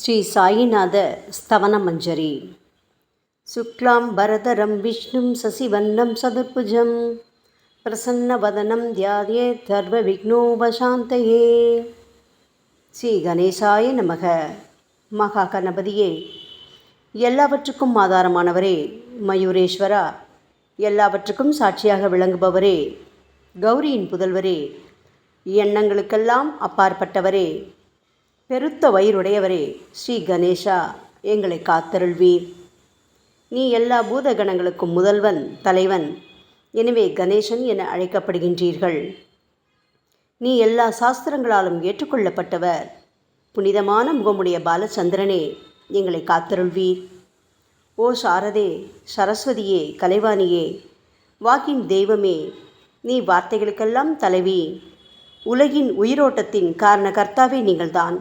ஸ்ரீ சாயிநாத ஸ்தவனமஞ்சரி. சுக்லாம் பரதரம் விஷ்ணும் சசிவன்னம் சதுர்புஜம் பிரசன்னவதனம் தியாயேத் சர்வ விக்னோபசாந்தயே. ஸ்ரீ கணேசாய நமக. மகா கணபதியே, எல்லாவற்றுக்கும் ஆதாரமானவரே, மயூரேஸ்வரா, எல்லாவற்றுக்கும் சாட்சியாக விளங்குபவரே, கௌரியின் புதல்வரே, எண்ணங்களுக்கெல்லாம் அப்பாற்பட்டவரே, பெருத்த வயிறுடையவரே, ஸ்ரீ கணேசா, எங்களை காத்தருள்வீர். நீ எல்லா பூதகணங்களுக்கும் முதல்வன், தலைவன். எனவே கணேசன் என அழைக்கப்படுகின்றீர்கள். நீ எல்லா சாஸ்திரங்களாலும் ஏற்றுக்கொள்ளப்பட்டவர். புனிதமான முகமுடைய பாலச்சந்திரனே, எங்களை காத்தருள்வீர். ஓ சாரதே, சரஸ்வதியே, கலைவாணியே, வாக்கின் தெய்வமே, நீ வார்த்தைகளுக்கெல்லாம் தலைவி. உலகின் உயிரோட்டத்தின் காரண கர்த்தாவே நீங்கள்தான்.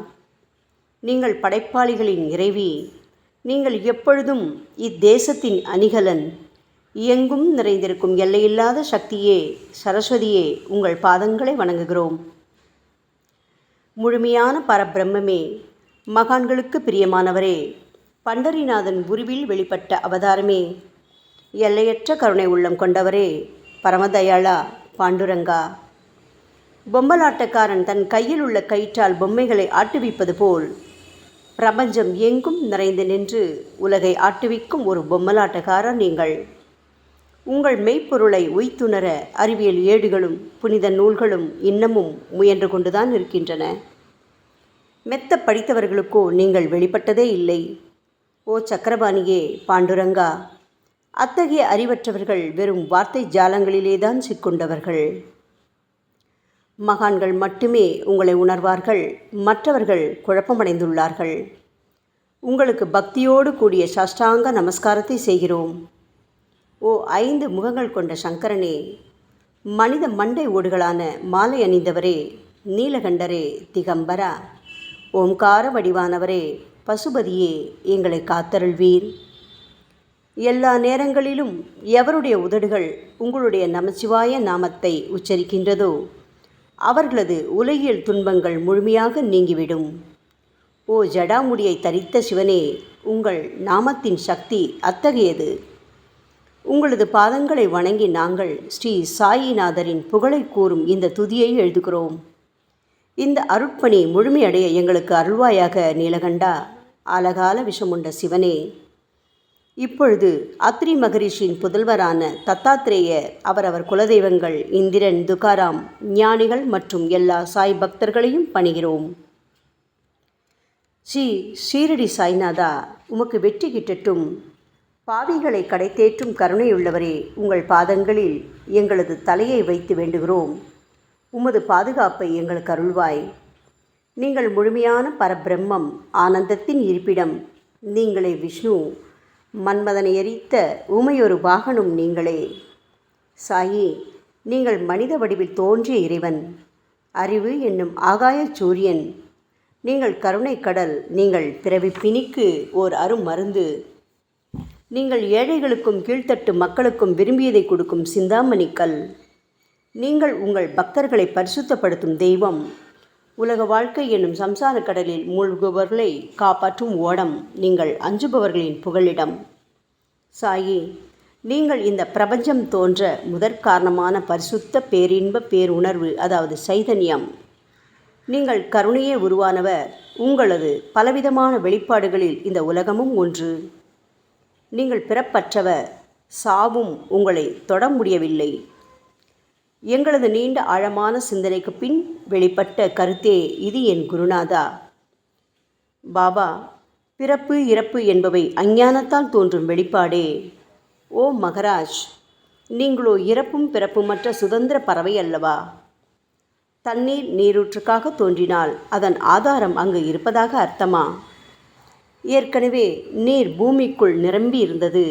நீங்கள் படைப்பாளிகளின் இறைவி. நீங்கள் எப்பொழுதும் இத்தேசத்தின் அணிகலன். எங்கும் நிறைந்திருக்கும் எல்லையில்லாத சக்தியே, சரஸ்வதியே, உங்கள் பாதங்களை வணங்குகிறோம். முழுமையான பரபிரம்மே, மகான்களுக்கு பிரியமானவரே, பண்டரிநாதன் உருவில் வெளிப்பட்ட அவதாரமே, எல்லையற்ற கருணை உள்ளம் கொண்டவரே, பரமதயாளா, பாண்டுரங்கா. பொம்மலாட்டக்காரன் தன் கையில் உள்ள கயிற்றால் பொம்மைகளை ஆட்டுவிப்பது போல் பிரபஞ்சம் எங்கும் நிறைந்து நின்று உலகை ஆட்டுவிக்கும் ஒரு பொம்மலாட்டக்காரர் நீங்கள். உங்கள் மெய்ப்பொருளை உய்த்துணர அறிவியல் ஏடுகளும் புனித நூல்களும் இன்னமும் முயன்று கொண்டுதான் இருக்கின்றன. மெத்த படித்தவர்களுக்கோ நீங்கள் வெளிப்பட்டதே இல்லை. ஓ சக்கரபாணியே, பாண்டுரங்கா, அத்தகைய அறிவற்றவர்கள் வெறும் வார்த்தை ஜாலங்களிலேதான் சிக்கொண்டவர்கள். மகான்கள் மட்டுமே உங்களை உணர்வார்கள். மற்றவர்கள் குழப்பமடைந்துள்ளார்கள். உங்களுக்கு பக்தியோடு கூடிய சாஷ்டாங்க நமஸ்காரத்தை செய்கிறோம். ஓ 5 முகங்கள் கொண்ட சங்கரனே, மனித மண்டை ஓடுகளான மாலை அணிந்தவரே, நீலகண்டரே, திகம்பரா, ஓம்கார வடிவானவரே, பசுபதியே, எங்களை காத்தருள்வீர். எல்லா நேரங்களிலும் எவருடைய உதடுகள் உங்களுடைய நமச்சிவாய நாமத்தை உச்சரிக்கின்றதோ அவர்களது உலகியல் துன்பங்கள் முழுமையாக நீங்கிவிடும். ஓ ஜடாமுடியை தரித்த சிவனே, உங்கள் நாமத்தின் சக்தி அத்தகையது. உங்களது பாதங்களை வணங்கி நாங்கள் ஸ்ரீ சாயிநாதரின் புகழை கூறும் இந்த துதியை எழுதுகிறோம். இந்த அருட்பணி முழுமையடைய எங்களுக்கு அருள்வாயாக நீலகண்டா, ஆலகால விஷமுண்ட சிவனே. இப்பொழுது அத்ரி மகரிஷியின் புதல்வரான தத்தாத்ரேயர், அவரவர் குலதெய்வங்கள் இந்திரன், துகாராம், ஞானிகள் மற்றும் எல்லா சாய் பக்தர்களையும் பணிகிறோம். ஸ்ரீ ஷீரடி சாய்நாதா, உமக்கு வெற்றி கிட்டட்டும். பாவிகளை கடைத்தேற்றும் கருணையுள்ளவரே, உங்கள் பாதங்களில் எங்களது தலையை வைத்து வேண்டுகிறோம். உமது பாதுகாப்பை எங்களுக்கு அருள்வாய். நீங்கள் முழுமையான பரபிரம்மம், ஆனந்தத்தின் இருப்பிடம். நீங்களே விஷ்ணு. மன்மதனை எரித்த ஊமையொரு வாகனும் நீங்களே. சாயி, நீங்கள் மனித வடிவில் தோன்றிய இறைவன். அறிவு என்னும் ஆகாய சூரியன். நீங்கள் கருணை கடல். நீங்கள் பிறவி பிணிக்கு ஓர் அருமருந்து. நீங்கள் ஏழைகளுக்கும் கீழ்த்தட்டு மக்களுக்கும் விரும்பியதை கொடுக்கும் சிந்தாமணிக்கல். நீங்கள் உங்கள் பக்தர்களை பரிசுத்தப்படுத்தும் தெய்வம். உலக வாழ்க்கை என்னும் சம்சார கடலில் மூழ்குபவர்களை காப்பாற்றும் ஓடம். நீங்கள் அஞ்சுபவர்களின் புகலிடம். சாயி, நீங்கள் இந்த பிரபஞ்சம் தோன்ற முதற்காரணமான பரிசுத்த பேரின்ப பேருணர்வு, அதாவது சைதன்யம். நீங்கள் கருணையே உருவானவர். உங்களது பலவிதமான வெளிப்பாடுகளில் இந்த உலகமும் ஒன்று. நீங்கள் பிறப்பற்றவர். சாவும் உங்களை தொட முடியவில்லை. எங்களது நீண்ட ஆழமான சிந்தனைக்கு பின் வெளிப்பட்ட கருத்தே இது என் குருநாதா. பாபா, பிறப்பு இறப்பு என்பவை அஞ்ஞானத்தால் தோன்றும் வெளிப்பாடே. ஓ மகராஜ், நீங்களோ இறப்பும் பிறப்புமற்ற சுதந்திர பறவை அல்லவா? தண்ணீர் நீரூற்றுக்காக தோன்றினால் அதன் ஆதாரம் அங்கு இருப்பதாக அர்த்தமா? ஏற்கனவே நீர் பூமிக்குள் நிரம்பி இருந்தது.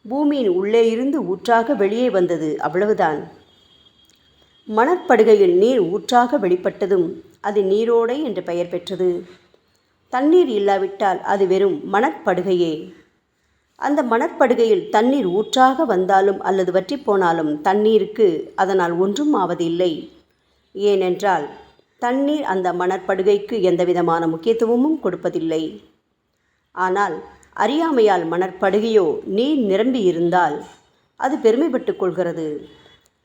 பூமியின் உள்ளே இருந்து ஊற்றாக வெளியே வந்தது, அவ்வளவுதான். மணற்படுகையில் நீர் ஊற்றாக வெளிப்பட்டதும் அது நீரோடை என்று பெயர் பெற்றது. தண்ணீர் இல்லாவிட்டால் அது வெறும் மணற்படுகையே. அந்த மணற்படுகையில் தண்ணீர் ஊற்றாக வந்தாலும் அல்லது வற்றி போனாலும் தண்ணீருக்கு அதனால் ஒன்றும் ஆவதில்லை. ஏனென்றால் தண்ணீர் அந்த மணற்படுகைக்கு எந்தவிதமான முக்கியத்துவமும் கொடுப்பதில்லை. ஆனால் அறியாமையால் மணற்படுகையோ நீர் நிரம்பி இருந்தால் அது பெருமைப்பட்டு கொள்கிறது.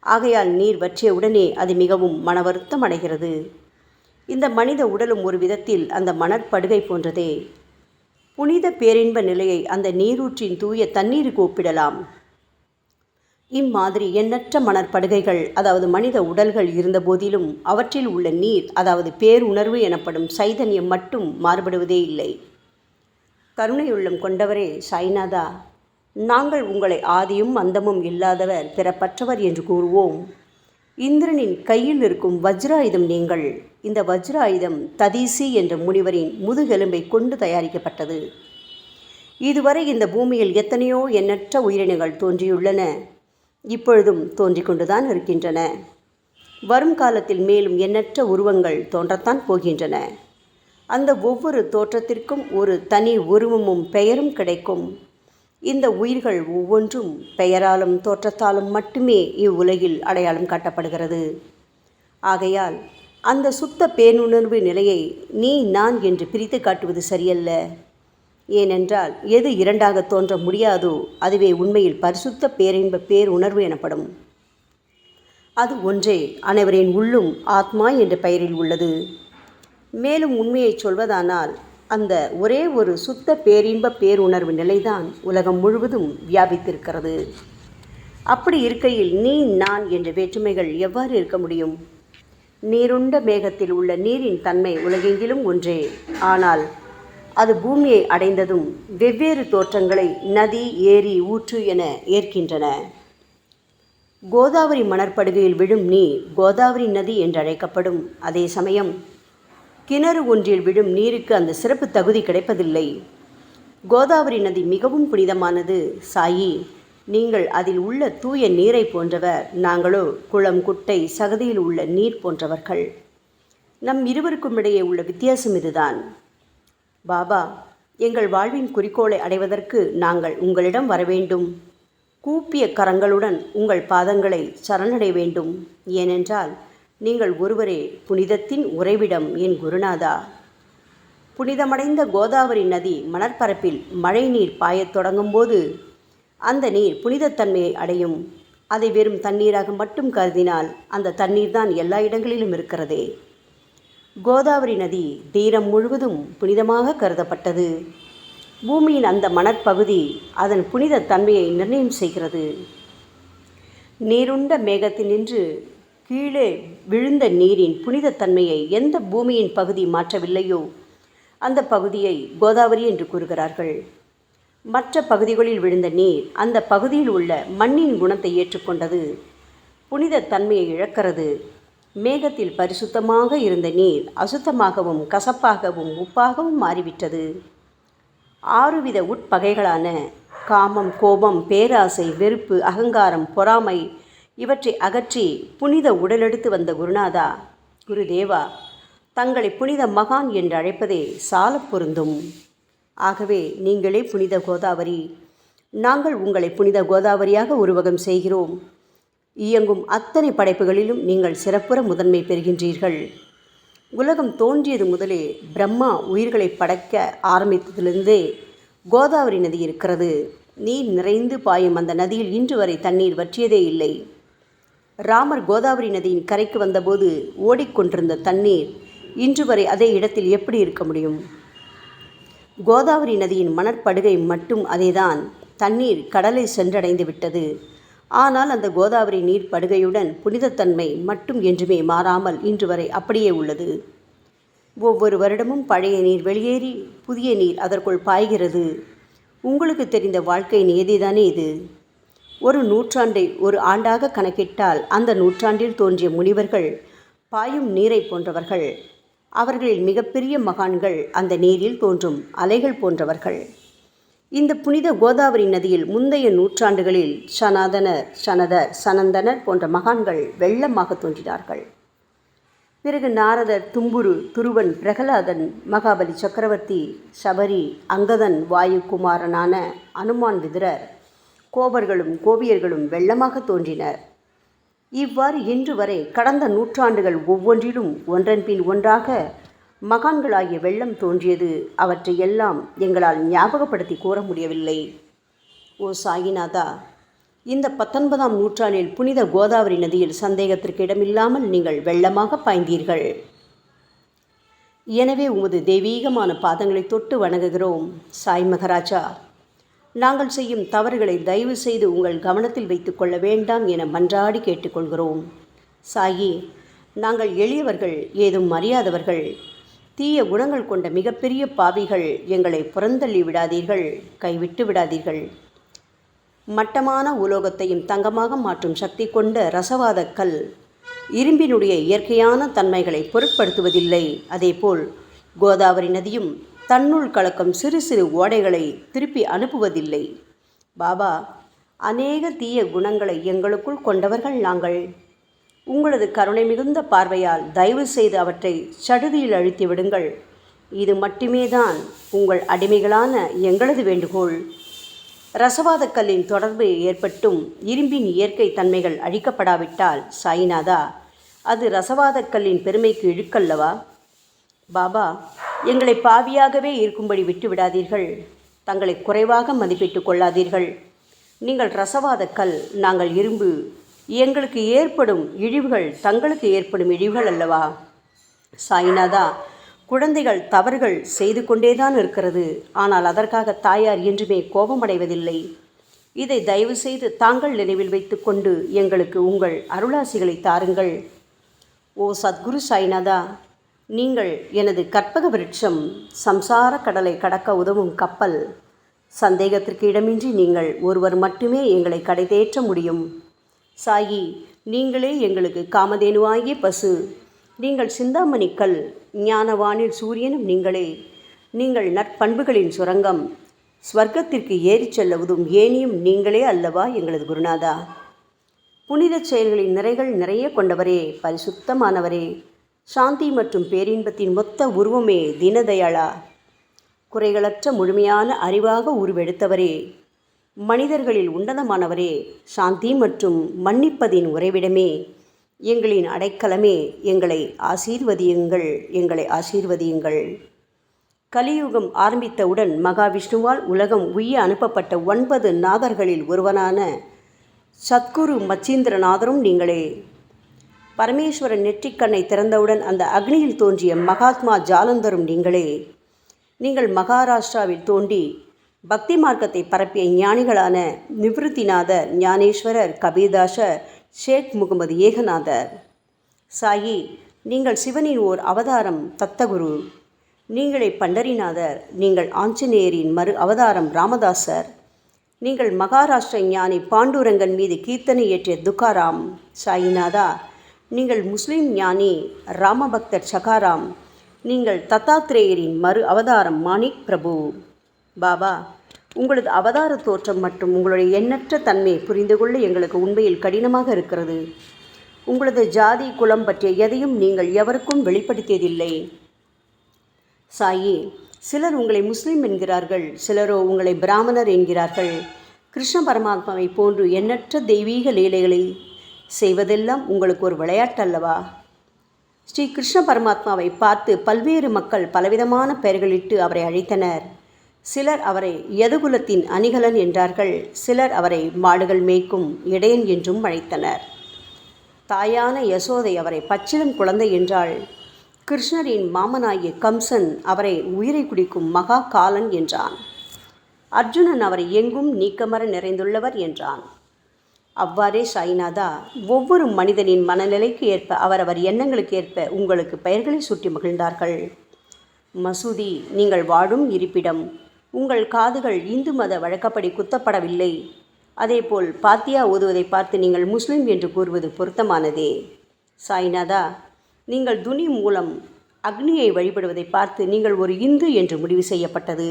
ஆகையால் நீர் வற்றிய உடனே அது மிகவும் மனவருத்தம் அடைகிறது. இந்த மனித உடலும் ஒரு விதத்தில் அந்த மணற்படுகை போன்றதே. புனித பேரின்ப நிலையை அந்த நீரூற்றின் தூய தண்ணீருக்கு ஒப்பிடலாம். இம்மாதிரி எண்ணற்ற மணற்படுகைகள், அதாவது மனித உடல்கள் இருந்த போதிலும் அவற்றில் உள்ள நீர், அதாவது பேருணர்வு எனப்படும் சைதன்யம் மட்டும் மாறுபடுவதே இல்லை. கருணையுள்ளம் கொண்டவரே சாய்நாதா, நாங்கள் உங்களை ஆதியும் அந்தமும் இல்லாதவர், பிறப்பற்றவர் என்று கூறுவோம். இந்திரனின் கையில் இருக்கும் வஜ்ராயுதம் நீங்கள். இந்த வஜ்ராயுதம் ததீசி என்ற முனிவரின் முதுகெலும்பை கொண்டு தயாரிக்கப்பட்டது. இதுவரை இந்த பூமியில் எத்தனையோ எண்ணற்ற உயிரினங்கள் தோன்றியுள்ளன, இப்பொழுதும் தோன்றிக் கொண்டுதான் இருக்கின்றன. வரும் காலத்தில் மேலும் எண்ணற்ற உருவங்கள் தோன்றத்தான் போகின்றன. அந்த ஒவ்வொரு தோற்றத்திற்கும் ஒரு தனி உருவமும் பெயரும் கிடைக்கும். இந்த உயிர்கள் ஒவ்வொன்றும் பெயராலும் தோற்றத்தாலும் மட்டுமே இவ்வுலகில் அடையாளம் காட்டப்படுகிறது. ஆகையால் அந்த சுத்த பேருணர்வு நிலையை நீ நான் என்று பிரித்து காட்டுவது சரியல்ல. ஏனென்றால் எது இரண்டாக தோன்ற முடியாதோ அதுவே உண்மையில் பரிசுத்த பேரின்ப பேருணர்வு எனப்படும். அது ஒன்றே அனைவரின் உள்ளும் ஆத்மா என்ற பெயரில் உள்ளது. மேலும் உண்மையை சொல்வதானால் அந்த ஒரே ஒரு சுத்த பேரின்ப பேருணர்வு நிலைதான் உலகம் முழுவதும் வியாபித்திருக்கிறது. அப்படி இருக்கையில் நீ நான் என்ற வேற்றுமைகள் எவ்வாறு இருக்க முடியும்? நீருண்ட மேகத்தில் உள்ள நீரின் தன்மை உலகெங்கிலும் ஒன்றே. ஆனால் அது பூமியை அடைந்ததும் வெவ்வேறு தோற்றங்களை நதி, ஏரி, ஊற்று என ஏற்கின்றன. கோதாவரி மணற்படுகையில் விழும் நீர் கோதாவரி நதி என்றழைக்கப்படும். அதே சமயம் கிணறு ஒன்றில் விழும் நீருக்கு அந்த சிறப்பு தகுதி கிடைப்பதில்லை. கோதாவரி நதி மிகவும் புனிதமானது. சாயி, நீங்கள் அதில் உள்ள தூய நீரை போன்றவர், நாங்களோ குளம், குட்டை, சகதியில் உள்ள நீர் போன்றவர்கள். நம் இருவருக்கும் இடையே உள்ள வித்தியாசம் இதுதான். பாபா, எங்கள் வாழ்வின் குறிக்கோளை அடைவதற்கு நாங்கள் உங்களிடம் வரவேண்டும். கூப்பிய கரங்களுடன் உங்கள் பாதங்களை சரணடைய வேண்டும். ஏனென்றால் நீங்கள் ஒருவரே புனிதத்தின் உறைவிடம் என் குருநாதா. புனிதமடைந்த கோதாவரி நதி மணற்பரப்பில் மழை நீர் பாயத் தொடங்கும் போது அந்த நீர் புனிதத்தன்மையை அடையும். அதை வெறும் தண்ணீராக மட்டும் கருதினால் அந்த தண்ணீர் தான் எல்லா இடங்களிலும் இருக்கிறதே. கோதாவரி நதி தீரம் முழுவதும் புனிதமாக கருதப்பட்டது. பூமியின் அந்த மணற்பகுதி அதன் புனித தன்மையை நிர்ணயம் செய்கிறது. நீருண்ட மேகத்தினின்று கீழே விழுந்த நீரின் புனிதத்தன்மையை எந்த பூமியின் பகுதி மாற்றவில்லையோ அந்த பகுதியை கோதாவரி என்று கூறுகிறார்கள். மற்ற பகுதிகளில் விழுந்த நீர் அந்த பகுதியில் உள்ள மண்ணின் குணத்தை ஏற்றுக்கொண்டது, புனித தன்மையை இழக்கிறது. மேகத்தில் பரிசுத்தமாக இருந்த நீர் அசுத்தமாகவும் கசப்பாகவும் உப்பாகவும் மாறிவிட்டது. 6 வித உட்பகைகளான காமம், கோபம், பேராசை, வெறுப்பு, அகங்காரம், பொறாமை இவற்றை அகற்றி புனித உடலெடுத்து வந்த குருநாதா, குருதேவா, தங்களை புனித மகான் என்று அழைப்பதே சால பொருந்தும். ஆகவே நீங்களே புனித கோதாவரி. நாங்கள் உங்களை புனித கோதாவரியாக உருவகம் செய்கிறோம். இயங்கும் அத்தனை படைப்புகளிலும் நீங்கள் சிறப்புற முதன்மை பெறுகின்றீர்கள். உலகம் தோன்றியது முதலே பிரம்மா உயிர்களை படைக்க ஆரம்பித்ததிலிருந்தே கோதாவரி நதி இருக்கிறது. நீர் நிறைந்து பாயும் அந்த நதியில் இன்று வரை தண்ணீர் வற்றியதே இல்லை. ராமர் கோதாவரி நதியின் கரைக்கு வந்தபோது ஓடிக்கொண்டிருந்த தண்ணீர் இன்று வரை அதே இடத்தில் எப்படி இருக்க முடியும்? கோதாவரி நதியின் மணற்படுகை மட்டும் அதேதான். தண்ணீர் கடலை சென்றடைந்து விட்டது. ஆனால் அந்த கோதாவரி நீர் படுகையுடன் புனிதத்தன்மை மட்டும் என்றுமே மாறாமல் இன்று வரை அப்படியே உள்ளது. ஒவ்வொரு வருடமும் பழைய நீர் வெளியேறி புதிய நீர் அதற்குள் பாய்கிறது. உங்களுக்கு தெரிந்த வாழ்க்கை நியதிதானே இது. ஒரு நூற்றாண்டை ஒரு ஆண்டாக கணக்கிட்டால் அந்த நூற்றாண்டில் தோன்றிய முனிவர்கள் பாயும் நீரை போன்றவர்கள். அவர்களில் மிகப்பெரிய மகான்கள் அந்த நீரில் தோன்றும் அலைகள் போன்றவர்கள். இந்த புனித கோதாவரி நதியில் முந்தைய நூற்றாண்டுகளில் சனாதனர், சனதர், சனந்தனர் போன்ற மகான்கள் வெள்ளமாக தோன்றினார்கள். பிறகு நாரதர், தும்புரு, துருவன், பிரகலாதன், மகாபலி சக்கரவர்த்தி, சபரி, அங்கதன், வாயுகுமாரனான அனுமான், விதுரர், கோபர்களும் கோபியர்களும் வெள்ளமாக தோன்றினர். இவ்வாறு இன்று வரை கடந்த நூற்றாண்டுகள் ஒவ்வொன்றிலும் ஒன்றன் பின் ஒன்றாக மகான்களாகிய வெள்ளம் தோன்றியது. அவற்றை எல்லாம் எங்களால் ஞாபகப்படுத்தி கூற முடியவில்லை. ஓ சாயிநாதா, இந்த 19ஆம் நூற்றாண்டில் புனித கோதாவரி நதியில் சந்தேகத்திற்கு இடமில்லாமல் நீங்கள் வெள்ளமாக பாய்ந்தீர்கள். எனவே உமது தெய்வீகமான பாதங்களை தொட்டு வணங்குகிறோம். சாய் மகராஜா, நாங்கள் செய்யும் தவறுகளை தயவு செய்து உங்கள் கவனத்தில் வைத்து கொள்ள வேண்டாம் என மன்றாடி கேட்டுக்கொள்கிறோம். சாயி, நாங்கள் எளியவர்கள், ஏதும் அறியாதவர்கள், தீய குணங்கள் கொண்ட மிகப்பெரிய பாவிகள். எங்களை புறந்தள்ளி விடாதீர்கள், கைவிட்டு விடாதீர்கள். மட்டமான உலோகத்தையும் தங்கமாக மாற்றும் சக்தி கொண்ட ரசவாத கல் இரும்பினுடைய இயற்கையான தன்மைகளை பொருட்படுத்துவதில்லை. அதேபோல் கோதாவரி நதியும் தன்னுள் கலக்கும் சிறு சிறு ஓடைகளை திருப்பி அனுப்புவதில்லை. பாபா, அநேக தீய குணங்களை எங்களுக்குள் கொண்டவர்கள் நாங்கள். உங்களது கருணை மிகுந்த பார்வையால் தயவு செய்து அவற்றை சடுதியில் அழித்து விடுங்கள். இது மட்டுமே தான் உங்கள் அடிமைகளான எங்களது வேண்டுகோள். ரசவாத கல்லின் தொடர்பு ஏற்பட்டும் இரும்பின் இயற்கை தன்மைகள் அழிக்கப்படாவிட்டால் சாயிநாதா, அது ரசவாத கல்லின் பெருமைக்கு இழுக்கல்லவா? பாபா, எங்களை பாவியாகவே இருக்கும்படி விட்டுவிடாதீர்கள். தங்களை குறைவாக மதிப்பிட்டு கொள்ளாதீர்கள். நீங்கள் ரசவாத கல், நாங்கள் இரும்பு. எங்களுக்கு ஏற்படும் இழிவுகள் தங்களுக்கு ஏற்படும் இழிவுகள் அல்லவா? சாயிநாதா, குழந்தைகள் தவறுகள் செய்து கொண்டேதான் இருக்கிறது. ஆனால் அதற்காக தாயார் என்றுமே கோபமடைவதில்லை. இதை தயவு செய்து தாங்கள் நினைவில் வைத்து கொண்டு எங்களுக்கு உங்கள் அருளாசிகளை தாருங்கள். ஓ சத்குரு சாய்நாதா, நீங்கள் எனது கற்பக விருட்சம், சம்சார கடலை கடக்க உதவும் கப்பல். சந்தேகத்திற்கு இடமின்றி நீங்கள் ஒருவர் மட்டுமே எங்களை கடைதேற்ற முடியும். சாயி, நீங்களே எங்களுக்கு காமதேனுவாகிய பசு. நீங்கள் சிந்தாமணி கல், ஞானவானில் சூரியனும் நீங்களே. நீங்கள் நற்பண்புகளின் சுரங்கம், ஸ்வர்க்கத்திற்கு ஏறிச் செல்லவதும் ஏனியும் நீங்களே அல்லவா எங்களது குருநாதா? புனித செயல்களின் நிறைகள் நிறைய கொண்டவரே, பரிசுத்தமானவரே, சாந்தி மற்றும் பேரின்பத்தின் மொத்த உருவமே தீனதயாளா, குறைகளற்ற முழுமையான அறிவாக உருவெடுத்தவரே, மனிதர்களில் உன்னதமானவரே, சாந்தி மற்றும் மன்னிப்பதின் உறைவிடமே, எங்களின் அடைக்கலமே, எங்களை ஆசீர்வதியுங்கள், எங்களை ஆசீர்வதியுங்கள். கலியுகம் ஆரம்பித்தவுடன் மகாவிஷ்ணுவால் உலகம் உய்ய அனுப்பப்பட்ட 9 நாதர்களில் ஒருவனான சத்குரு மச்சீந்திரநாதரும் நீங்களே. பரமேஸ்வரன் நெற்றிக்கண்ணை திறந்தவுடன் அந்த அக்னியில் தோன்றிய மகாத்மா ஜாலந்தரும் நீங்களே. நீங்கள் மகாராஷ்டிராவில் தோன்றி பக்தி மார்க்கத்தை பரப்பிய ஞானிகளான நிவிருத்திநாதர், ஞானேஸ்வரர், கபீர்தாசர், ஷேக் முகமது ஏகநாதர். சாயி, நீங்கள் சிவனின் ஓர் அவதாரம், தத்தகுரு. நீங்களே பண்டரிநாதர். நீங்கள் ஆஞ்சநேயரின் மறு அவதாரம் ராமதாசர். நீங்கள் மகாராஷ்டிர ஞானி பாண்டுரங்கன் மீது கீர்த்தனை இயற்றிய துக்காராம். சாயிநாதா, நீங்கள் முஸ்லிம் ஞானி ராமபக்தர் சகாராம். நீங்கள் தத்தாத்ரேயரின் மறு அவதாரம் மாணிக் பிரபு. பாபா, உங்களது அவதார தோற்றம் மற்றும் உங்களுடைய எண்ணற்ற தன்மை புரிந்து கொள்ள எங்களுக்கு உண்மையில் கடினமாக இருக்கிறது. உங்களது ஜாதி குலம் பற்றிய எதையும் நீங்கள் எவருக்கும் வெளிப்படுத்தியதில்லை. சாயி, சிலர் உங்களை முஸ்லீம் என்கிறார்கள், சிலரோ உங்களை பிராமணர் என்கிறார்கள். கிருஷ்ண பரமாத்மாவை போன்று எண்ணற்ற தெய்வீக லீலைகளை செய்வதெல்லாம் உங்களுக்கு ஒரு விளையாட்டல்லவா? ஸ்ரீ கிருஷ்ண பரமாத்மாவை பார்த்து பல்வேறு மக்கள் பலவிதமான பெயர்களிட்டு அவரை அழைத்தனர். சிலர் அவரை யதுகுலத்தின் அணிகலன் என்றார்கள். சிலர் அவரை மாடுகள் மேய்க்கும் இடையன் என்றும் அழைத்தனர். தாயான யசோதை அவரை பச்சிளம் குழந்தை என்றாள். கிருஷ்ணரின் மாமனாகிய கம்சன் அவரை உயிரை குடிக்கும் மகா காலன் என்றான். அர்ஜுனன் அவரை எங்கும் நீக்கமர நிறைந்துள்ளவர் என்றான். அவ்வாறே சாய்நாதா, ஒவ்வொரு மனிதனின் மனநிலைக்கு ஏற்ப அவரவர் எண்ணங்களுக்கு ஏற்ப உங்களுக்கு பெயர்களை சூட்டி மகிழ்ந்தார்கள். மசூதி, நீங்கள் வாழும் இருப்பிடம். உங்கள் காதுகள் இந்து மத வழக்கப்படி குத்தப்படவில்லை. அதேபோல் பாத்தியா ஓதுவதை பார்த்து நீங்கள் முஸ்லிம் என்று கூறுவது பொருத்தமானதே. சாய்நாதா, நீங்கள் துனி மூலம் அக்னியை வழிபடுவதை பார்த்து நீங்கள் ஒரு இந்து என்று முடிவு செய்யப்பட்டது.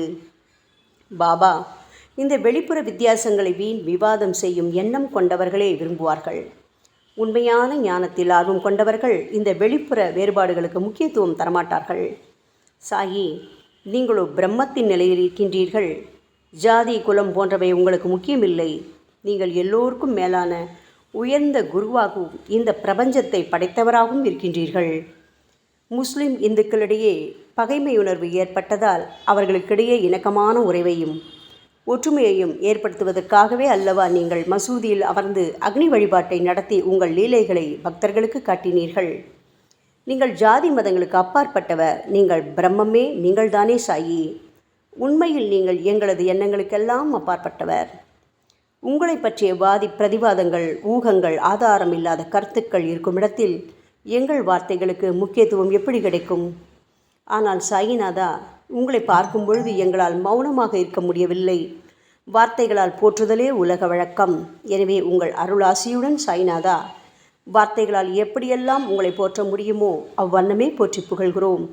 பாபா, இந்த வெளிப்புற வித்தியாசங்களை வீண் விவாதம் செய்யும் எண்ணம் கொண்டவர்களே விரும்புவார்கள். உண்மையான ஞானத்தில் ஆர்வம் கொண்டவர்கள் இந்த வெளிப்புற வேறுபாடுகளுக்கு முக்கியத்துவம் தரமாட்டார்கள். சாயி, நீங்களோ பிரம்மத்தின் நிலையில் இருக்கின்றீர்கள். ஜாதி குலம் போன்றவை உங்களுக்கு முக்கியமில்லை. நீங்கள் எல்லோருக்கும் மேலான உயர்ந்த குருவாகவும் இந்த பிரபஞ்சத்தை படைத்தவராகவும் இருக்கின்றீர்கள். முஸ்லிம் இந்துக்களிடையே பகைமையுணர்வு ஏற்பட்டதால் அவர்களுக்கிடையே இணக்கமான உறவையும் ஒற்றுமையையும் ஏற்படுத்துவதற்காகவே அல்லவா நீங்கள் மசூதியில் அமர்ந்து அக்னி வழிபாட்டை நடத்தி உங்கள் லீலைகளை பக்தர்களுக்கு காட்டினீர்கள். நீங்கள் ஜாதி மதங்களுக்கு அப்பாற்பட்டவர். நீங்கள் பிரம்மமே, நீங்கள்தானே சாயி. உண்மையில் நீங்கள் எங்களது எண்ணங்களுக்கெல்லாம் அப்பாற்பட்டவர். உங்களை பற்றிய வாதி பிரதிவாதங்கள், ஊகங்கள், ஆதாரம் இல்லாத கருத்துக்கள் இருக்கும் இடத்தில் எங்கள் வார்த்தைகளுக்கு முக்கியத்துவம் எப்படி கிடைக்கும்? ஆனால் சாயிநாதா, உங்களை பார்க்கும் பொழுது எங்களால் மௌனமாக இருக்க முடியவில்லை. வார்த்தைகளால் போற்றுதலே உலக வழக்கம். எனவே உங்கள் அருளாசியுடன் சாயிநாதா, வார்த்தைகளால் எப்படியெல்லாம் உங்களை போற்ற முடியுமோ அவ்வண்ணமே போற்றி புகழ்கிறோம்.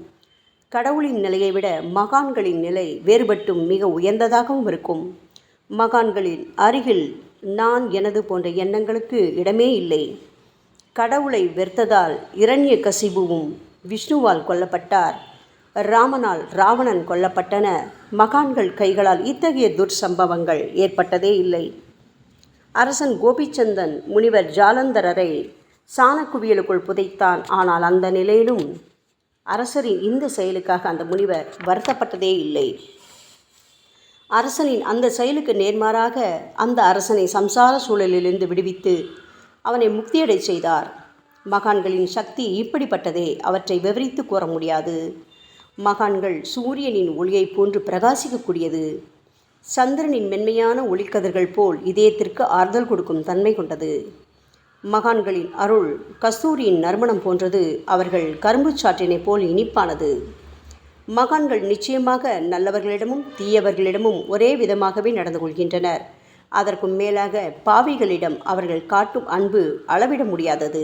கடவுளின் நிலையை விட மகான்களின் நிலை வேறுபட்டும் மிக உயர்ந்ததாகவும் இருக்கும். மகான்களின் அருகில் நான் எனது போன்ற எண்ணங்களுக்கு இடமே இல்லை. கடவுளை வெறுத்ததால் இரண்யகசிபுவும் விஷ்ணுவால் கொல்லப்பட்டார். ராமனால் ராவணன் கொல்லப்பட்டன. மகான்கள் கைகளால் இத்தகைய துர்சம்பவங்கள் ஏற்பட்டதே இல்லை. அரசன் கோபிச்சந்தன் முனிவர் ஜாலந்தரரை சாணக்குவியலுக்குள் புதைத்தான். ஆனால் அந்த நிலையிலும் அரசரின் இந்த செயலுக்காக அந்த முனிவர் வருத்தப்பட்டதே இல்லை. அரசனின் அந்த செயலுக்கு நேர்மாறாக அந்த அரசனை சம்சார சூழலிலிருந்து விடுவித்து அவனை முக்தியடை செய்தார். மகான்களின் சக்தி இப்படிப்பட்டதே. அவற்றை விவரித்து கூற முடியாது. மகான்கள் சூரியனின் ஒளியை போன்று பிரகாசிக்கக்கூடியது. சந்திரனின் மென்மையான ஒளிக்கதிர்கள் போல் இதயத்திற்கு ஆறுதல் கொடுக்கும் தன்மை கொண்டது. மகான்களின் அருள் கஸ்தூரியின் நறுமணம் போன்றது. அவர்கள் கரும்பு சாற்றினை போல் இனிப்பானது. மகான்கள் நிச்சயமாக நல்லவர்களிடமும் தீயவர்களிடமும் ஒரே விதமாகவே நடந்து கொள்கின்றனர். அதற்கும் மேலாக பாவிகளிடம் அவர்கள் காட்டும் அன்பு அளவிட முடியாதது.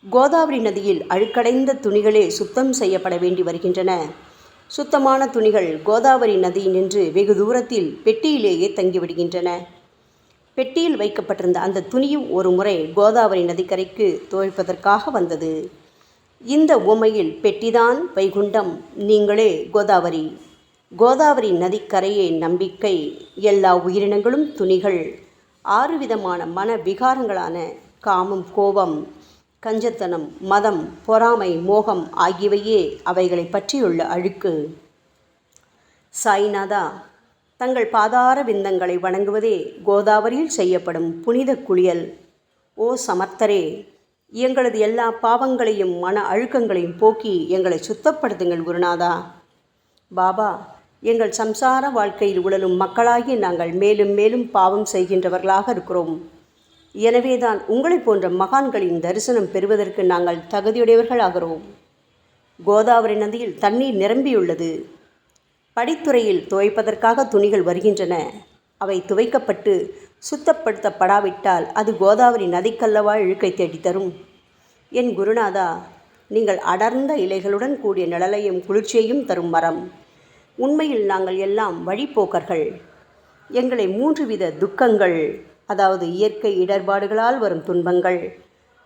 கோதாவரி நதியில் அழுக்கடைந்த துணிகளே சுத்தம் செய்யப்பட வேண்டி வருகின்றன. சுத்தமான துணிகள் கோதாவரி நதியினின்று வெகு தூரத்தில் பெட்டியிலேயே தங்கிவிடுகின்றன. பெட்டியில் வைக்கப்பட்டிருந்த அந்த துணியும் ஒரு முறை கோதாவரி நதிக்கரைக்கு துவைப்பதற்காக வந்தது. இந்த உவமையில் பெட்டிதான் வைகுண்டம், நீங்களே கோதாவரி. கோதாவரி நதிக்கரையே நம்பிக்கை. எல்லா உயிரினங்களும் துணிகள். 6 விதமான மன விகாரங்களான காமம், கோபம், கஞ்சத்தனம், மதம், பொறாமை, மோகம் ஆகியவையே அவைகளை பற்றியுள்ள அழுக்கு. சாய்நாதா, தங்கள் பாதார விந்தங்களை வணங்குவதே கோதாவரியில் செய்யப்படும் புனித குளியல். ஓ சமர்த்தரே, எங்களது எல்லா பாவங்களையும் மன அழுக்கங்களையும் போக்கி எங்களை சுத்தப்படுத்துங்கள் குருநாதா. பாபா, எங்கள் சம்சார வாழ்க்கையில் உழலும் மக்களாகி நாங்கள் மேலும் மேலும் பாவம் செய்கின்றவர்களாக இருக்கிறோம். எனவேதான் உங்களை போன்ற மகான்களின் தரிசனம் பெறுவதற்கு நாங்கள் தகுதியுடையவர்களாகிறோம். கோதாவரி நதியில் தண்ணீர் நிரம்பியுள்ளது. படித்துறையில் துவைப்பதற்காக துணிகள் வருகின்றன. அவை துவைக்கப்பட்டு சுத்தப்படுத்தப்படாவிட்டால் அது கோதாவரி நதிக்கல்லவா இழுக்கை தேடித்தரும். என் குருநாதா, நீங்கள் அடர்ந்த இலைகளுடன் கூடிய நிழலையும் குளிர்ச்சியையும் தரும் மரம். உண்மையில் நாங்கள் எல்லாம் வழிப்போக்கர்கள். எங்களை 3 வித துக்கங்கள், அதாவது இயற்கை இடர்பாடுகளால் வரும் துன்பங்கள்,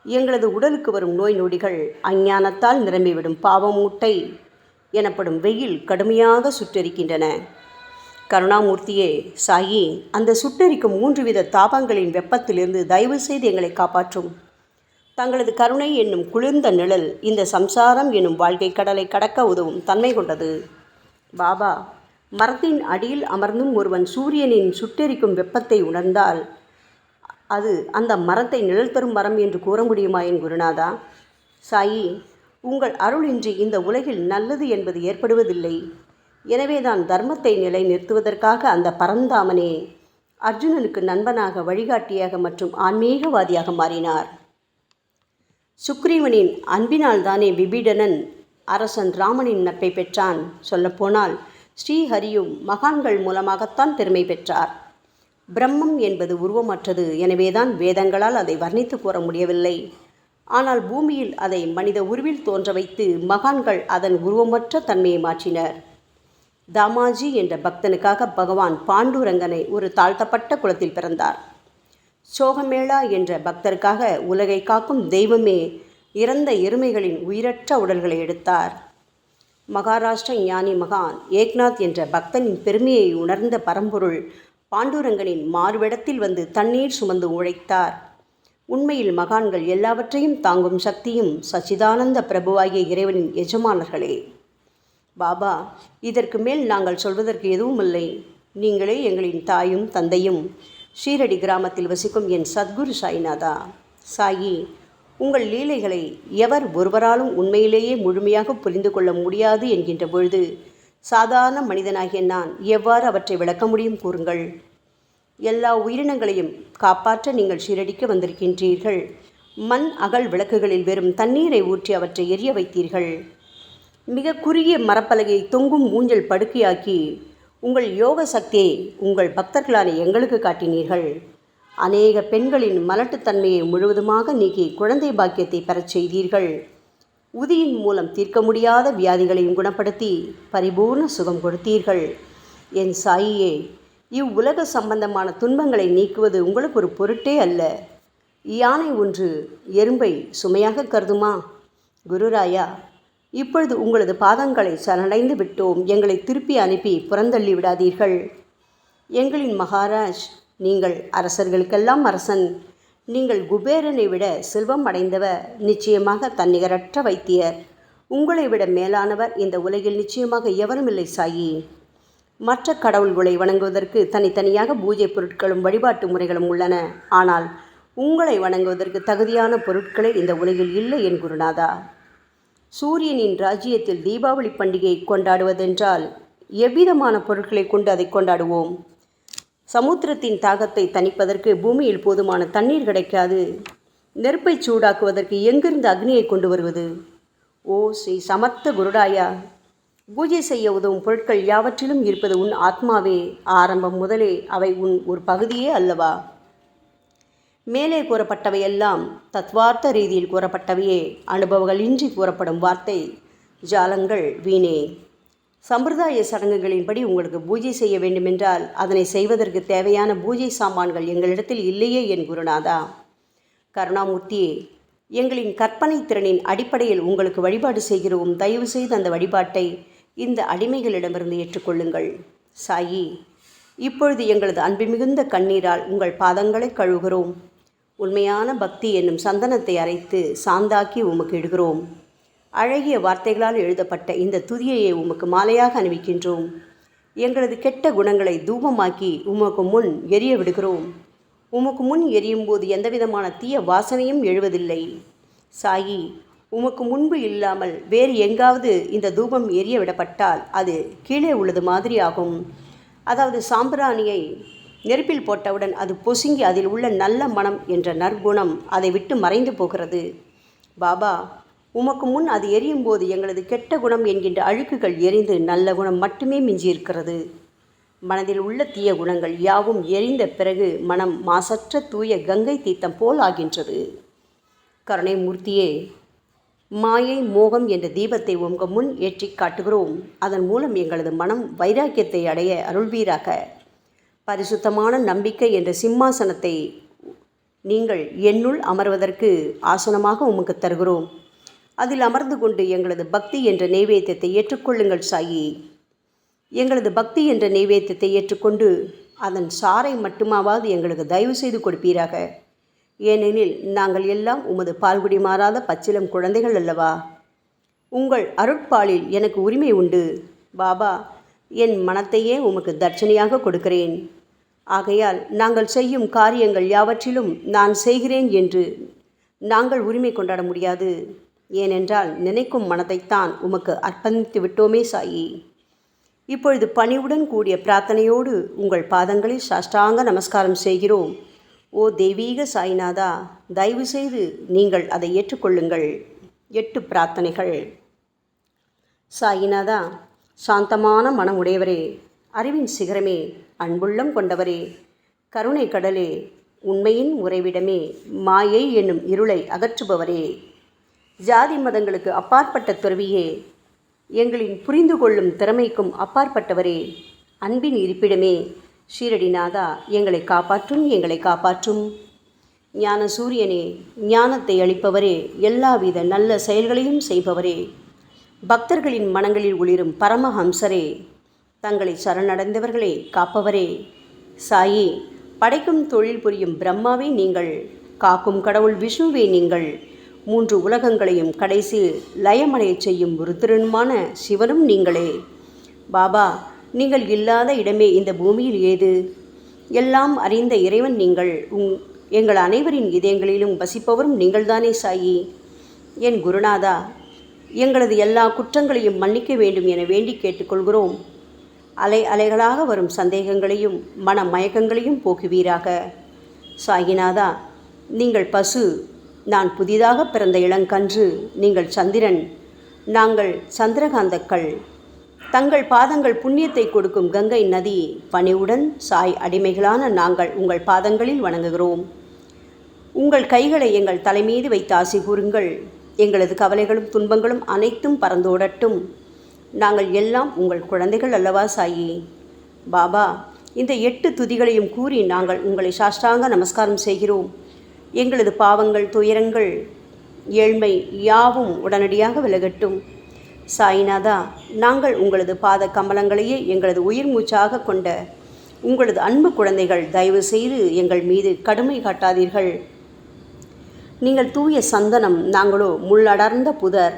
எங்களது உடலுக்கு வரும் நோய் நொடிகள், அஞ்ஞானத்தால் நிரம்பிவிடும் பாவமூட்டை எனப்படும் வெயில் கடுமையாக சுட்டெரிக்கின்றன. கருணாமூர்த்தியே, சாயி, அந்த சுட்டெரிக்கும் 3 வித தாபங்களின் வெப்பத்திலிருந்து தயவு செய்து எங்களை காப்பாற்றும். தங்களது கருணை என்னும் குளிர்ந்த நிழல் இந்த சம்சாரம் என்னும் வாழ்க்கை கடலை கடக்க உதவும் தன்மை கொண்டது. பாபா, மரத்தின் அடியில் அமர்ந்தும் ஒருவன் சூரியனின் சுட்டெரிக்கும் வெப்பத்தை உணர்ந்தால் அது அந்த மரத்தை நிழல் தரும் மரம் என்று கூற முடியுமா என் குருநாதா? சாயி, உங்கள் அருளின்றி இந்த உலகில் நல்லது என்பது ஏற்படுவதில்லை. எனவேதான் தர்மத்தை நிலை நிறுத்துவதற்காக அந்த பரந்தாமனே அர்ஜுனனுக்கு நண்பனாக, வழிகாட்டியாக மற்றும் ஆன்மீகவாதியாக மாறினார். சுக்ரீவனின் அன்பினால் தானே விபீடனன் அரசன் ராமனின் நட்பை பெற்றான். சொல்லப்போனால் ஸ்ரீஹரியும் மகான்கள் மூலமாகத்தான் பெருமை பெற்றார். பிரம்மம் என்பது உருவமற்றது. எனவேதான் வேதங்களால் அதை வர்ணித்து கூற முடியவில்லை. ஆனால் பூமியில் அதை மனித உருவில் தோன்ற வைத்து மகான்கள் அதன் உருவமற்ற தன்மையை மாற்றினர். தாமாஜி என்ற பக்தனுக்காக பகவான் பாண்டுரங்கனை ஒரு தாழ்த்தப்பட்ட குலத்தில் பிறந்தார். சோகமேளா என்ற பக்தருக்காக உலகை காக்கும் தெய்வமே இறந்த எருமைகளின் உயிரற்ற உடல்களை எடுத்தார். மகாராஷ்டிர ஞானி மகான் ஏக்நாத் என்ற பக்தனின் பெருமையை உணர்ந்த பரம்பொருள் பாண்டுரங்கனின் மாறுவிடத்தில் வந்து தண்ணீர் சுமந்து உழைத்தார். உண்மையில் மகான்கள் எல்லாவற்றையும் தாங்கும் சக்தியும் சச்சிதானந்த பிரபுவாகிய இறைவனின் எஜமானர்களே. பாபா, இதற்கு மேல் நாங்கள் சொல்வதற்கு எதுவும் இல்லை. நீங்களே எங்களின் தாயும் தந்தையும். ஷீரடி கிராமத்தில் வசிக்கும் என் சத்குரு சாய்நாதா. சாயி, உங்கள் லீலைகளை எவர் ஒருவராலும் உண்மையிலேயே முழுமையாக புரிந்து கொள்ள முடியாது என்கின்ற பொழுது சாதாரண மனிதனாகிய நான் எவ்வாறு அவற்றை விளக்க முடியும் கூறுங்கள். எல்லா உயிரினங்களையும் காப்பாற்ற நீங்கள் ஷீரடிக்கு வந்திருக்கின்றீர்கள். மண் அகல் விளக்குகளில் வெறும் தண்ணீரை ஊற்றி அவற்றை எரிய வைத்தீர்கள். மிக குறுகிய மரப்பலகையை தொங்கும் ஊஞ்சல் படுக்கையாக்கி உங்கள் யோக சக்தியை உங்கள் பக்தர்களான எங்களுக்கு காட்டினீர்கள். அநேக பெண்களின் மலட்டுத்தன்மையை முழுவதுமாக நீக்கி குழந்தை பாக்கியத்தை பெறச் செய்தீர்கள். உதியின் மூலம் தீர்க்க முடியாத வியாதிகளையும் குணப்படுத்தி பரிபூர்ண சுகம் கொடுத்தீர்கள். என் சாயியே, இவ்வுலக சம்பந்தமான துன்பங்களை நீக்குவது உங்களுக்கு ஒரு பொருட்டே அல்ல. யானை ஒன்று எறும்பை சுமையாக கருதுமா? குருராயா, இப்பொழுது உங்களது பாதங்களை சரணடைந்து விட்டோம். எங்களை திருப்பி அனுப்பி புறந்தள்ளி விடாதீர்கள். எங்களின் மகாராஜ், நீங்கள் அரசர்களுக்கெல்லாம் அரசன். நீங்கள் குபேரனை விட செல்வம் அடைந்தவர். நிச்சயமாக தன்னிகரற்ற வைத்தியர். உங்களை விட மேலானவர் இந்த உலகில் நிச்சயமாக எவரும் இல்லை சாயி. மற்ற கடவுள்களை வணங்குவதற்கு தனித்தனியாக பூஜை பொருட்களும் வழிபாட்டு முறைகளும் உள்ளன. ஆனால் உங்களை வணங்குவதற்கு தகுதியான பொருட்களே இந்த உலகில் இல்லை என் குருநாதா. சூரியனின் ராஜ்யத்தில் தீபாவளி பண்டிகையை கொண்டாடுவதென்றால் எவ்விதமான பொருட்களை கொண்டு அதை கொண்டாடுவோம்? சமுத்திரத்தின் தாகத்தை தணிப்பதற்கு பூமியில் போதுமான தண்ணீர் கிடைக்காது. நெருப்பை சூடாக்குவதற்கு எங்கிருந்து அக்னியை கொண்டு வருவது? ஓ ஸ்ரீ சமர்த்த குருடாயா, பூஜை செய்ய உதவும் பொருட்கள் யாவற்றிலும் இருப்பது உன் ஆத்மாவே. ஆரம்பம் முதலே அவை உன் ஒரு பகுதியே அல்லவா? மேலே கூறப்பட்டவையெல்லாம் தத்வார்த்த ரீதியில் கூறப்பட்டவையே. அனுபவங்களின்றி கூறப்படும் வார்த்தை ஜாலங்கள் வீணே. சம்பிரதாய சடங்குகளின்படி உங்களுக்கு பூஜை செய்ய வேண்டுமென்றால் அதனை செய்வதற்கு தேவையான பூஜை சாமான்கள் எங்களிடத்தில் இல்லையே என் குருநாதா. கருணாமூர்த்தியே, எங்களின் கற்பனை திறனின் அடிப்படையில் உங்களுக்கு வழிபாடு செய்கிறோம். தயவு செய்து அந்த வழிபாட்டை இந்த அடிமைகளிடமிருந்து ஏற்றுக்கொள்ளுங்கள். சாயி, இப்பொழுது எங்களது அன்பு மிகுந்த கண்ணீரால் உங்கள் பாதங்களை கழுவுகிறோம். உண்மையான பக்தி என்னும் சந்தனத்தை அரைத்து சாந்தாக்கி உமக்கு இடுகிறோம். அழகிய வார்த்தைகளால் எழுதப்பட்ட இந்த துதியையை உமக்கு மாலையாக அணிவிக்கின்றோம். எங்களது கெட்ட குணங்களை தூபமாக்கி உமக்கு முன் எரிய விடுகிறோம். உமக்கு முன் எரியும் போது எந்தவிதமான தீய வாசனையும் எழுவதில்லை. சாயி, உமக்கு முன்பு இல்லாமல் வேறு எங்காவது இந்த தூபம் எரிய விடப்பட்டால் அது கீழே உள்ளது மாதிரி ஆகும். அதாவது சாம்பிராணியை நெருப்பில் போட்டவுடன் அது பொசுங்கி அதில் உள்ள நல்ல மனம் என்ற நற்குணம் அதை விட்டு மறைந்து போகிறது. பாபா, உமக்கு முன் அது எரியும் போது எங்களது கெட்ட குணம் என்கின்ற அழுக்குகள் எரிந்து நல்ல குணம் மட்டுமே மிஞ்சியிருக்கிறது. மனதில் உள்ள தீய குணங்கள் யாவும் எரிந்த பிறகு மனம் மாசற்ற தூய கங்கை தீர்த்தம் போல் ஆகின்றது. கருணை மூர்த்தியே, மாயை மோகம் என்ற தீபத்தை உங்கள் முன் ஏற்றி காட்டுகிறோம். அதன் மூலம் எங்களது மனம் வைராக்கியத்தை அடைய அருள்வீராக. பரிசுத்தமான நம்பிக்கை என்ற சிம்மாசனத்தை நீங்கள் என்னுள் அமர்வதற்கு ஆசனமாக உமக்கு தருகிறோம். அதில் அமர்ந்து கொண்டு எங்களது பக்தி என்ற நெய்வேத்தியத்தை ஏற்றுக்கொள்ளுங்கள் சாயி. எங்களது பக்தி என்ற நெய்வேத்தியத்தை ஏற்றுக்கொண்டு அதன் சாரை மட்டுமாவது எங்களுக்கு தயவு செய்து கொடுப்பீராக. ஏனெனில் நாங்கள் எல்லாம் உமது பால்குடி மாறாத பச்சிலம் குழந்தைகள் அல்லவா. உங்கள் அருட்பாலில் எனக்கு உரிமை உண்டு. பாபா, என் மனத்தையே உமக்கு தட்சணையாக கொடுக்கிறேன். ஆகையால் நாங்கள் செய்யும் காரியங்கள் யாவற்றிலும் நான் செய்கிறேன் என்று நாங்கள் உரிமை கொண்டாட முடியாது. ஏனென்றால் நினைக்கும் மனதைத்தான் உமக்கு அர்ப்பணித்து விட்டோமே சாயி. இப்பொழுது பணிவுடன் கூடிய பிரார்த்தனையோடு உங்கள் பாதங்களில் சாஷ்டாங்க நமஸ்காரம் செய்கிறோம். ஓ தெய்வீக சாய்நாதா, தயவு செய்து நீங்கள் அதை ஏற்றுக்கொள்ளுங்கள். 8 பிரார்த்தனைகள். சாய்நாதா, சாந்தமான மனம் உடையவரே, அறிவின் சிகரமே, அன்புள்ளம் கொண்டவரே, கருணை கடலே, உண்மையின் உறைவிடமே, மாயை என்னும் இருளை அகற்றுபவரே, ஜாதி மதங்களுக்கு அப்பாற்பட்ட துறவியே, எங்களின் புரிந்து கொள்ளும் திறமைக்கும் அப்பாற்பட்டவரே, அன்பின் இருப்பிடமே, ஷீரடிநாதா, எங்களை காப்பாற்றும், எங்களை காப்பாற்றும். ஞான சூரியனே, ஞானத்தை அளிப்பவரே, எல்லாவித நல்ல செயல்களையும் செய்பவரே, பக்தர்களின் மனங்களில் ஒளிரும் பரமஹம்சரே, தங்களை சரணடைந்தவர்களை காப்பவரே, சாயி, படைக்கும் தொழில் புரியும் பிரம்மாவே நீங்கள், காக்கும் கடவுள் விஷ்ணுவே நீங்கள். 3 உலகங்களையும் கடைசி லயமடையச் செய்யும் ருத்ரனுமான சிவனும் நீங்களே. பாபா, நீங்கள் இல்லாத இடமே இந்த பூமியில் ஏது? எல்லாம் அறிந்த இறைவன் நீங்கள். எங்கள் அனைவரின் இதயங்களிலும் வசிப்பவரும் நீங்கள்தானே சாயி. என் குருநாதா, எங்களது எல்லா குற்றங்களையும் மன்னிக்க வேண்டும் என வேண்டி கேட்டுக்கொள்கிறோம். அலை அலைகளாக வரும் சந்தேகங்களையும் மன மயக்கங்களையும் போக்குவீராக. சாயிநாதா, நீங்கள் பசு, நான் புதிதாக பிறந்த இளங்கன்று, நீங்கள் சந்திரன், நாங்கள் சந்திரகாந்தக்கள். தங்கள் பாதங்கள் புண்ணியத்தை கொடுக்கும் கங்கை நதி. பணிவுடன் சாய் அடிமைகளான நாங்கள் உங்கள் பாதங்களில் வணங்குகிறோம். உங்கள் கைகளை எங்கள் தலைமீது வைத்து ஆசி கூறுங்கள். எங்களது கவலைகளும் துன்பங்களும் அனைத்தும் பறந்தோடட்டும். நாங்கள் எல்லாம் உங்கள் குழந்தைகள் அல்லவா சாயி. பாபா, இந்த 8 துதிகளையும் கூறி நாங்கள் உங்களை சாஷ்டாங்க நமஸ்காரம் செய்கிறோம். எங்களது பாவங்கள், துயரங்கள், ஏழ்மை யாவும் உடனடியாக விலகட்டும். சாயிநாதா, நாங்கள் உங்களது பாத கமலங்களையே எங்களது உயிர் மூச்சாக கொண்ட உங்களது அன்பு குழந்தைகள். தயவு செய்து எங்கள் மீது கடுமை காட்டாதீர்கள். நீங்கள் தூய சந்தனம், நாங்களோ முள்ளடர்ந்த புதர்.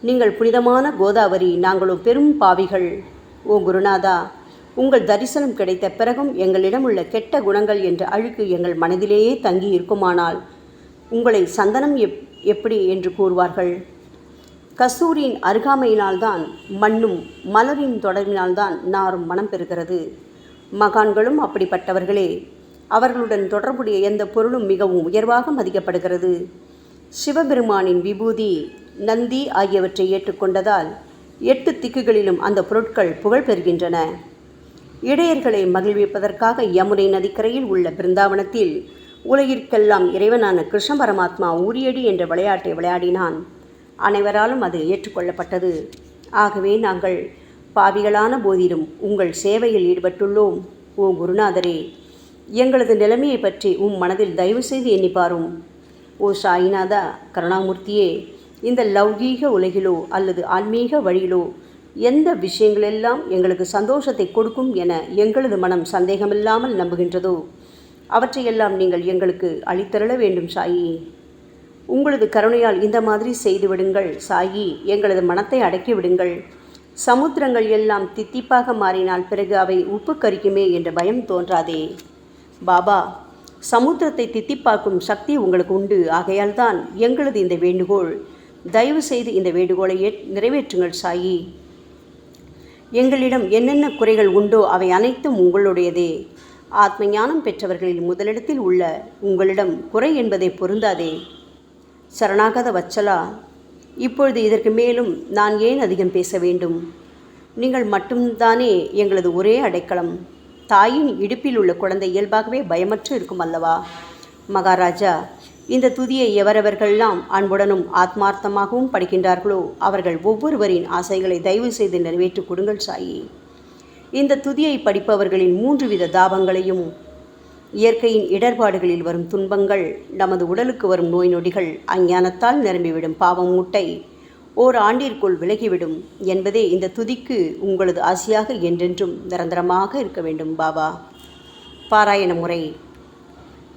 நீங்கள் புனிதமான கோதாவரி, நாங்களோ பெரும் பாவிகள். ஓ குருநாதா, உங்கள் தரிசனம் கிடைத்த பிறகும் எங்களிடம் உள்ள கெட்ட குணங்கள் என்ற அழுக்கு எங்கள் மனதிலேயே தங்கி இருக்குமானால் உங்களை சந்தனம் எப்படி என்று கூறுவார்கள்? கஸ்தூரியின் அருகாமையினால்தான் மண்ணும் மலரின் தொடர்பினால்தான் நாரும் மனம் பெறுகிறது. மகான்களும் அப்படிப்பட்டவர்களே. அவர்களுடன் தொடர்புடைய எந்த பொருளும் மிகவும் உயர்வாக மதிக்கப்படுகிறது. சிவபெருமானின் விபூதி, நந்தி ஆகியவற்றை ஏற்றுக்கொண்டதால் 8 திக்குகளிலும் அந்த பொருட்கள் புகழ் பெறுகின்றன. இடையர்களை மகிழ்விப்பதற்காக யமுனை நதிக்கரையில் உள்ள பிருந்தாவனத்தில் உலகிற்கெல்லாம் இறைவனான கிருஷ்ண பரமாத்மா ஊரியடி என்ற விளையாட்டை விளையாடினான். அனைவராலும் அது ஏற்றுக்கொள்ளப்பட்டது. ஆகவே நாங்கள் பாவிகளான போதிலும் உங்கள் சேவையில் ஈடுபட்டுள்ளோம். ஓ குருநாதரே, எங்களது நிலைமையை பற்றி மனதில் தயவு செய்து எண்ணிப்பாரும். ஓ சாயிநாதா கருணாமூர்த்தியே, இந்த லௌகீக உலகிலோ அல்லது ஆன்மீக வழியிலோ எந்த விஷயங்களெல்லாம் எங்களுக்கு சந்தோஷத்தை கொடுக்கும் என எங்களது மனம் சந்தேகமில்லாமல் நம்புகின்றதோ அவற்றையெல்லாம் நீங்கள் எங்களுக்கு அளித்தருள வேண்டும் சாயி. உங்களது கருணையால் இந்த மாதிரி செய்துவிடுங்கள் சாயி. எங்களது மனத்தை அடக்கி விடுங்கள். சமுத்திரங்கள் எல்லாம் தித்திப்பாக மாறினால் பிறகு அவை உப்பு கரிக்குமே என்ற பயம் தோன்றாதே. பாபா, சமுத்திரத்தை தித்திப்பாக்கும் சக்தி உங்களுக்கு உண்டு. ஆகையால் தான் எங்களது இந்த வேண்டுகோள். தயவு செய்து இந்த வேண்டுகோளை நிறைவேற்றுங்கள் சாயி. எங்களிடம் என்னென்ன குறைகள் உண்டோ அவை அனைத்தும் உங்களுடையதே. ஆத்ம ஞானம் பெற்றவர்களில் முதலிடத்தில் உள்ள உங்களிடம் குறை என்பதை பொருந்தாதே. சரணாகத வச்சலா, இப்பொழுது இதற்கு மேலும் நான் ஏன் அதிகம் பேச வேண்டும்? நீங்கள் மட்டும்தானே எங்களது ஒரே அடைக்கலம். தாயின் இடுப்பில் உள்ள குழந்தை இயல்பாகவே பயமற்று இருக்கும் அல்லவா? மகாராஜா, இந்த துதியை எவரவர்களெல்லாம் அன்புடனும் ஆத்மார்த்தமாகவும் படிக்கின்றார்களோ அவர்கள் ஒவ்வொருவரின் ஆசைகளை தயவு செய்து நிறைவேற்றி கொடுங்கள் சாயி. இந்த துதியை படிப்பவர்களின் 3 வித தாபங்களையும், இயற்கையின் இடர்பாடுகளில் வரும் துன்பங்கள், நமது உடலுக்கு வரும் நோய் நொடிகள், அஞ்ஞானத்தால் நிரம்பிவிடும் பாவம் மூட்டை ஓராண்டிற்குள் விலகிவிடும் என்பதே இந்த துதிக்கு உங்களது ஆசையாக என்றென்றும் நிரந்தரமாக இருக்க வேண்டும் பாபா. பாராயண முறை.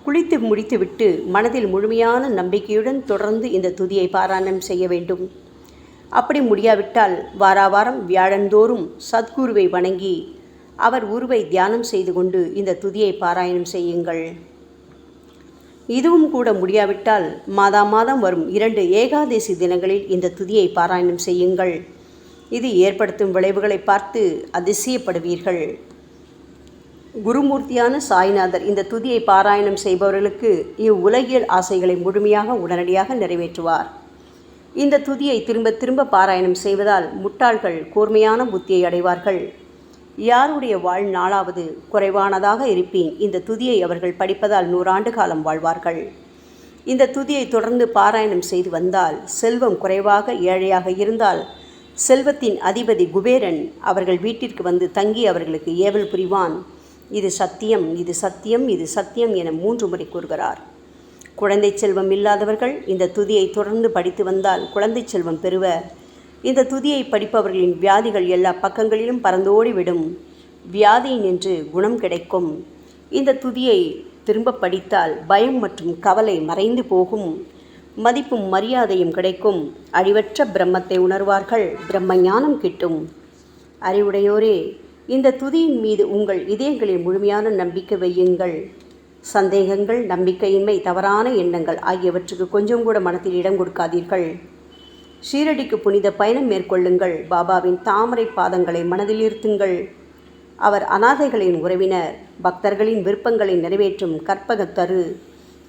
குளித்து முடித்துவிட்டு மனதில் முழுமையான நம்பிக்கையுடன் தொடர்ந்து இந்த துதியை பாராயணம் செய்ய வேண்டும். அப்படி முடியாவிட்டால் வாராவாரம் வியாழந்தோறும் சத்குருவை வணங்கி அவர் உருவை தியானம் செய்து கொண்டு இந்த துதியை பாராயணம் செய்யுங்கள். இதுவும் கூட முடியாவிட்டால் மாதம் வரும் 2 ஏகாதசி தினங்களில் இந்த துதியை பாராயணம் செய்யுங்கள். இது ஏற்படுத்தும் விளைவுகளை பார்த்து அதிசயப்படுவீர்கள். குருமூர்த்தியான சாய்நாதர் இந்த துதியை பாராயணம் செய்பவர்களுக்கு இவ்வுலகியல் ஆசைகளை முழுமையாக உடனடியாக நிறைவேற்றுவார். இந்த துதியை திரும்ப திரும்ப பாராயணம் செய்வதால் முட்டாள்கள் கூர்மையான புத்தியை அடைவார்கள். யாருடைய வாழ்நாளாவது குறைவானதாக இருப்பேன் இந்த துதியை அவர்கள் படிப்பதால் 100 ஆண்டு காலம் வாழ்வார்கள். இந்த துதியை தொடர்ந்து பாராயணம் செய்து வந்தால் செல்வம் குறைவாக ஏழையாக இருந்தால் செல்வத்தின் அதிபதி குபேரன் அவர்கள் வீட்டிற்கு வந்து தங்கி அவர்களுக்கு ஏவல் புரிவான். இது சத்தியம், இது சத்தியம், இது சத்தியம் என 3 முறை கூறுகிறார். குழந்தை செல்வம் இல்லாதவர்கள் இந்த துதியை தொடர்ந்து படித்து வந்தால் குழந்தை செல்வம் பெறுவர். இந்த துதியை படிப்பவர்களின் வியாதிகள் எல்லா பக்கங்களிலும் பறந்தோடிவிடும். வியாதி நின்று குணம் கிடைக்கும். இந்த துதியை திரும்ப படித்தால் பயம் மற்றும் கவலை மறைந்து போகும். மதிப்பும் மரியாதையும் கிடைக்கும். அழிவற்ற பிரம்மத்தை உணர்வார்கள். பிரம்ம ஞானம் கிட்டும். அறிவுடையோரே, இந்த துதியின் மீது உங்கள் இதயங்களில் முழுமையான நம்பிக்கை வையுங்கள். சந்தேகங்கள், நம்பிக்கையின்மை, தவறான எண்ணங்கள் ஆகியவற்றுக்கு கொஞ்சம் கூட மனத்தில் இடம் கொடுக்காதீர்கள். ஷீரடிக்கு புனித பயணம் மேற்கொள்ளுங்கள். பாபாவின் தாமரை பாதங்களை மனதில் இருத்துங்கள். அவர் அனாதைகளின் உறவினர், பக்தர்களின் விருப்பங்களை நிறைவேற்றும் கற்பகத்தரு,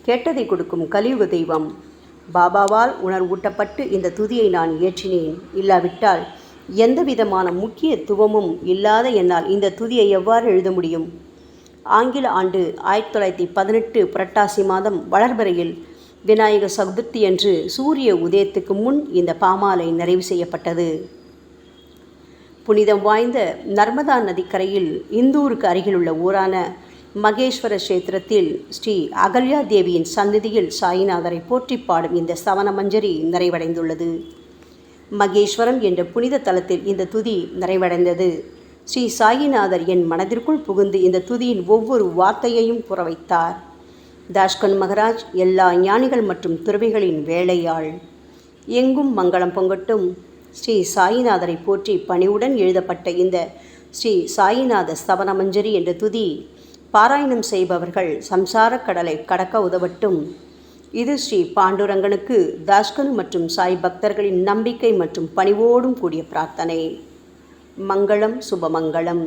கேட்டதை கொடுக்கும் கலியுக தெய்வம். பாபாவால் உணர்வூட்டப்பட்டு இந்த துதியை நான் இயற்றினேன். இல்லாவிட்டால் எந்த விதமான முக்கியத்துவமும் இல்லாத என்னால் இந்த துதியை எவ்வாறு எழுத முடியும்? ஆங்கில ஆண்டு 1918 புரட்டாசி மாதம் வளர்பிறையில் விநாயக சதுர்த்தி அன்று சூரிய உதயத்துக்கு முன் இந்த பாமாலை நிறைவு செய்யப்பட்டது. புனிதம் வாய்ந்த நர்மதா நதிக்கரையில் இந்தூருக்கு அருகிலுள்ள ஊரான மகேஸ்வர கஷேத்திரத்தில் ஸ்ரீ அகல்யா தேவியின் சந்நிதியில் சாயிநாதரை போற்றி பாடும் இந்த சவண மஞ்சரி நிறைவடைந்துள்ளது. மகேஸ்வரம் என்ற புனித தலத்தில் இந்த துதி நிறைவடைந்தது. ஸ்ரீ சாயிநாதர் என் மனதிற்குள் புகுந்து இந்த துதியின் ஒவ்வொரு வார்த்தையையும் புற வைத்தார். தாஷ்கன் மகராஜ் எல்லா ஞானிகள் மற்றும் துறவிகளின் வேலையாள். எங்கும் மங்களம் பொங்கட்டும். ஸ்ரீ சாயிநாதரை போற்றி பணிவுடன் எழுதப்பட்ட இந்த ஸ்ரீ சாயிநாத ஸ்தவன மஞ்சரி என்ற துதி பாராயணம் செய்பவர்கள் சம்சார கடலை கடக்க உதவட்டும். இது ஸ்ரீ பாண்டுரங்கனுக்கு தாஷ்கனு மற்றும் சாய் பக்தர்களின் நம்பிக்கை மற்றும் பணிவோடும் கூடிய பிரார்த்தனை. மங்களம், சுபமங்களம்.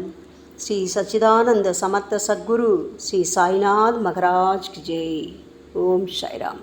ஸ்ரீ சச்சிதானந்த சமர்த்த சத்குரு ஸ்ரீ சாய்நாத் மகராஜ் கி ஜெய். ஓம் சாய்ராம்.